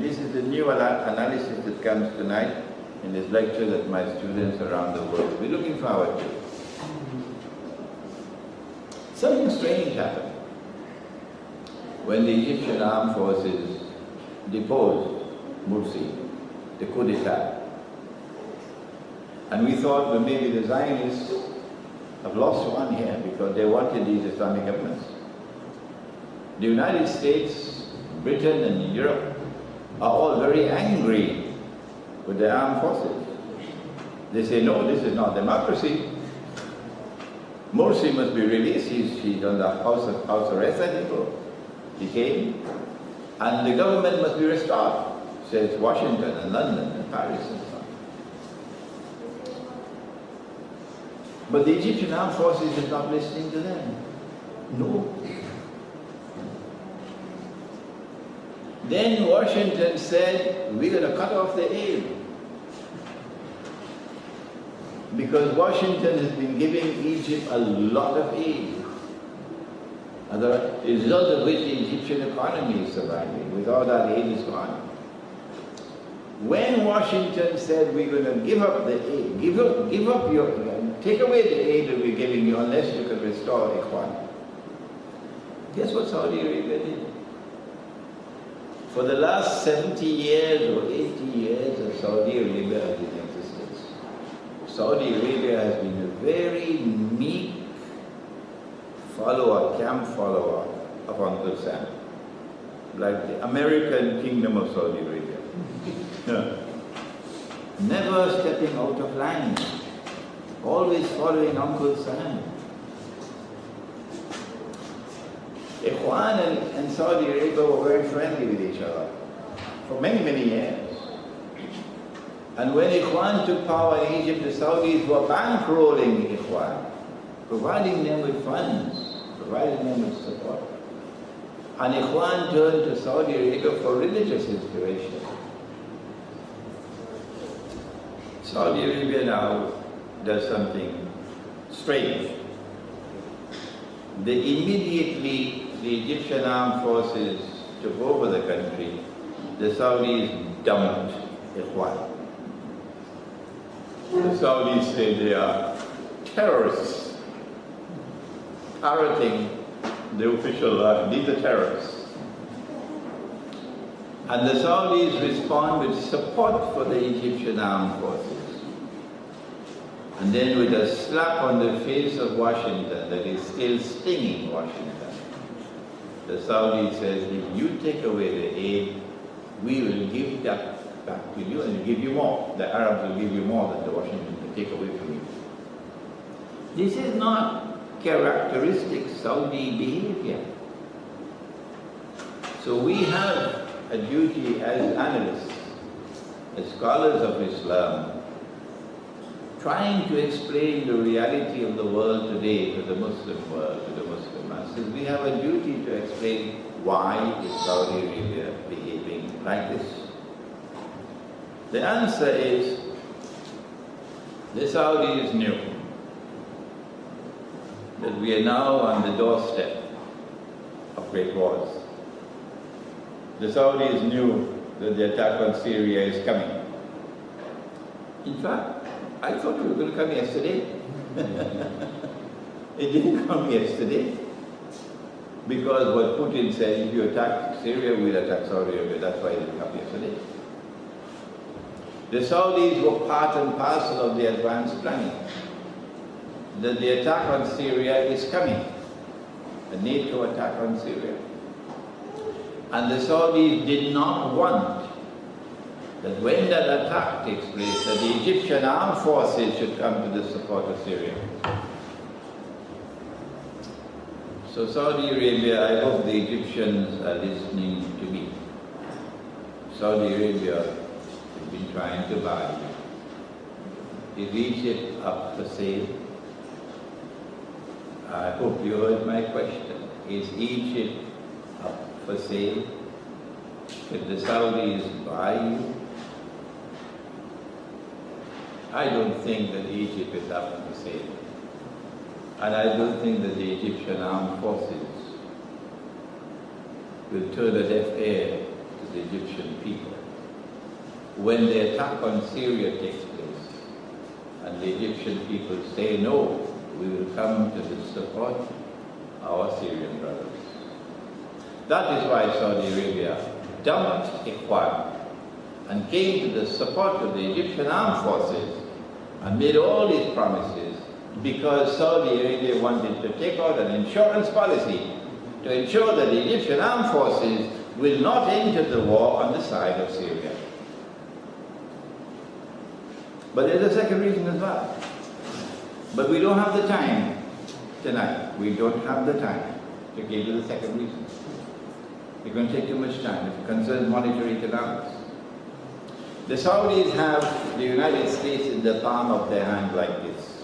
This is the new analysis that comes tonight in this lecture that my students around the world will be looking forward to. Something strange happened when the Egyptian armed forces deposed Morsi, the coup d'etat. And we thought, well, maybe the Zionists have lost one here because they wanted these Islamic governments. The United States, Britain and Europe are all very angry with the armed forces. They say, no, this is not democracy. Morsi must be released. He's on the house arrest, I think. He came. And the government must be restored, says Washington and London and Paris and so on. But the Egyptian armed forces is not listening to them. No. Then Washington said, we're going to cut off the aid. Because Washington has been giving Egypt a lot of aid. As a result of which the Egyptian economy is surviving. Without that aid is gone. When Washington said we're going to give up the aid, take away the aid that we're giving you unless you can restore Ikhwan. Guess what Saudi Arabia did? For the last 70 years or 80 years of Saudi Arabia has been in existence. Saudi Arabia has been a very meek follower, camp follower of Uncle Sam. Like the American kingdom of Saudi Arabia. Never stepping out of line. Always following Uncle Sam. Ikhwan and Saudi Arabia were very friendly with each other for many, many years. And when Ikhwan took power in Egypt, the Saudis were bankrolling Ikhwan, providing them with funds, providing them with support. And Ikhwan turned to Saudi Arabia for religious inspiration. Saudi Arabia now does something strange. Immediately the Egyptian armed forces took over the country, the Saudis dumped Ikhwan. The Saudis say they are terrorists, parroting the official line. These are terrorists. And the Saudis respond with support for the Egyptian armed forces. And then with a slap on the face of Washington that is still stinging Washington, the Saudi says, if you take away the aid, we will give that back to you and we'll give you more. The Arabs will give you more than the Washington can take away from you. This is not characteristic Saudi behavior. So we have a duty as analysts, as scholars of Islam, trying to explain the reality of the world today to the Muslim world, to the Muslim masses. We have a duty to explain why is Saudi Arabia behaving like this. The answer is, the Saudis knew that we are now on the doorstep of great wars. The Saudis knew that the attack on Syria is coming. In fact, I thought it was going to come yesterday. It didn't come yesterday. Because what Putin said, if you attack Syria, we'll attack Saudi Arabia. That's why it didn't come yesterday. The Saudis were part and parcel of the advanced planning. That the attack on Syria is coming. A NATO attack on Syria. And the Saudis did not want that when that attack takes place, that the Egyptian armed forces should come to the support of Syria. So Saudi Arabia, I hope the Egyptians are listening to me. Saudi Arabia has been trying to buy. Is Egypt up for sale? I hope you heard my question. Is Egypt up for sale? Should the Saudis buy you? I don't think that Egypt is up for sale. And I don't think that the Egyptian armed forces will turn a deaf ear to the Egyptian people. When the attack on Syria takes place, and the Egyptian people say no, we will come to support our Syrian brothers. That is why Saudi Arabia dumped Ikhwan and came to the support of the Egyptian armed forces and made all these promises, because Saudi Arabia wanted to take out an insurance policy to ensure that the Egyptian armed forces will not enter the war on the side of Syria. But there's a second reason as well. But we don't have the time tonight. We don't have the time to give you the second reason. It's going to take too much time. It concerns monetary economics. The Saudis have the United States in the palm of their hand like this.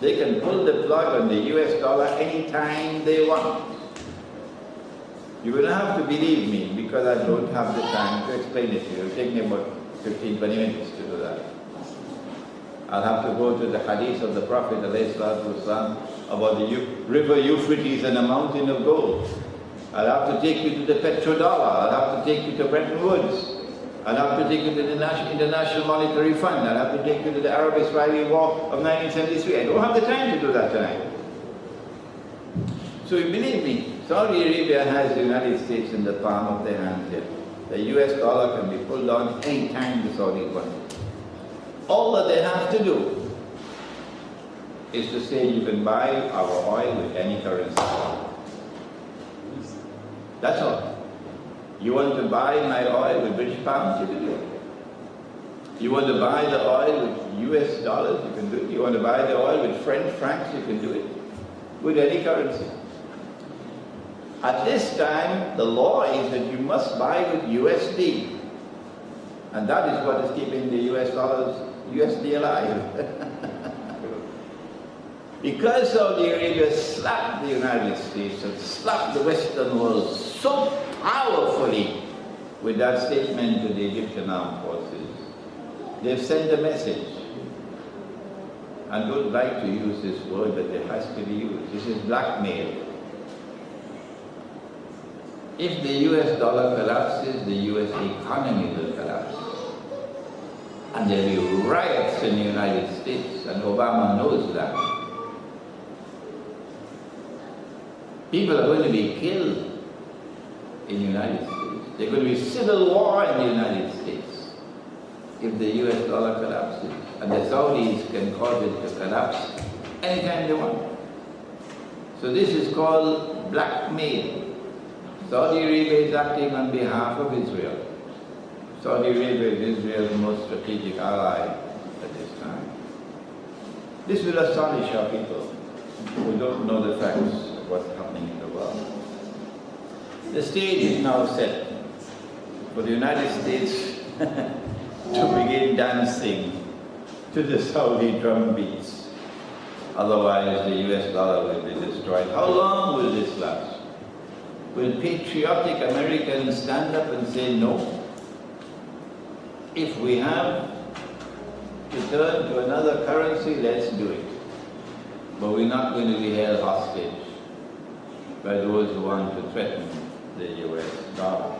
They can pull the plug on the US dollar anytime they want. You will have to believe me, because I don't have the time to explain it to you. It'll take me about 15, 20 minutes to do that. I'll have to go to the hadith of the Prophet ﷺ about the river Euphrates and a mountain of gold. I'll have to take you to the petrodollar. I'll have to take you to Bretton Woods. I'll have to take you to the International Monetary Fund. I'll have to take you to the Arab-Israeli War of 1973. I don't have the time to do that tonight. So you believe me, Saudi Arabia has the United States in the palm of their hands here. The US dollar can be pulled down any time the Saudis want. All that they have to do is to say you can buy our oil with any currency. That's all. You want to buy my oil with British pounds, you can do it. You want to buy the oil with US dollars, you can do it. You want to buy the oil with French francs, you can do it. With any currency. At this time, the law is that you must buy with USD. And that is what is keeping the US dollars, USD alive. Because Saudi Arabia slapped the United States and slapped the Western world so powerfully with that statement to the Egyptian armed forces, they've sent a message. I don't like to use this word, but it has to be used. This is blackmail. If the US dollar collapses, the US economy will collapse. And there will be riots in the United States, and Obama knows that. People are going to be killed in the United States. There's going to be civil war in the United States if the US dollar collapses. And the Saudis can cause it to collapse anytime they want. So this is called blackmail. Saudi Arabia is acting on behalf of Israel. Saudi Arabia is Israel's most strategic ally at this time. This will astonish our people who don't know the facts of what's happening in the world. The stage is now set for the United States to begin dancing to the Saudi drum beats. Otherwise the US dollar will be destroyed. How long will this last? Will patriotic Americans stand up and say no? If we have to turn to another currency, let's do it. But we're not going to be held hostage by those who want to threaten the US dollar.